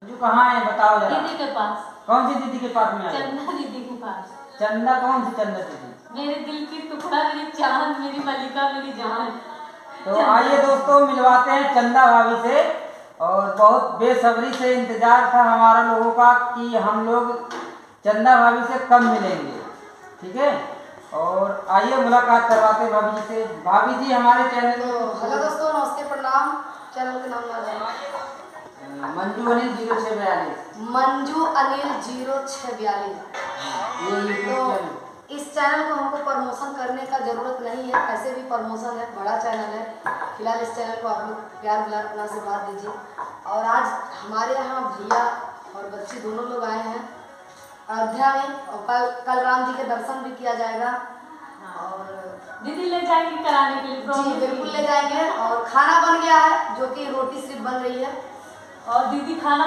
मंजू कहाँ है बताओ जरा। दीदी के पास। कौन सी दीदी के पास में आई? चंदा दीदी के पास। चंदा? कौन सी चंदा दीदी? मेरे दिल की टुकड़ा, मेरी चांद, मेरी मल्लिका, मेरी जान। तो आइए दोस्तों मिलवाते हैं चंदा भाभी से। और बहुत बेसब्री से इंतजार था हमारा लोगों का कि हम लोग चंदा भाभी से कब मिलेंगे। ठीक है, और आइए मुलाकात करवाते हैं भाभी जी से। भाभी जी हमारे चैनल में हेलो दोस्तों, नमस्ते, प्रणाम। चैनल के नाम मंजू अनिल 0642। मंजू अनिल 0642। ये यूट्यूब चैनल। इस चैनल को हमको प्रमोशन करने का जरूरत नहीं है, ऐसे भी प्रमोशन है, बड़ा चैनल है। फिलहाल इस चैनल को आप लोग प्यार अपना आशीर्वाद दीजिए। और आज हमारे यहाँ भैया और बच्ची दोनों लोग आए हैं अयोध्या में, और कल राम जी के दर्शन भी किया जाएगा। और दीदी ले जाएंगे कराने के लिए। जी बिल्कुल ले जाएंगे। और खाना बन गया है, जो कि रोटी सिर्फ बन रही है। और दीदी खाना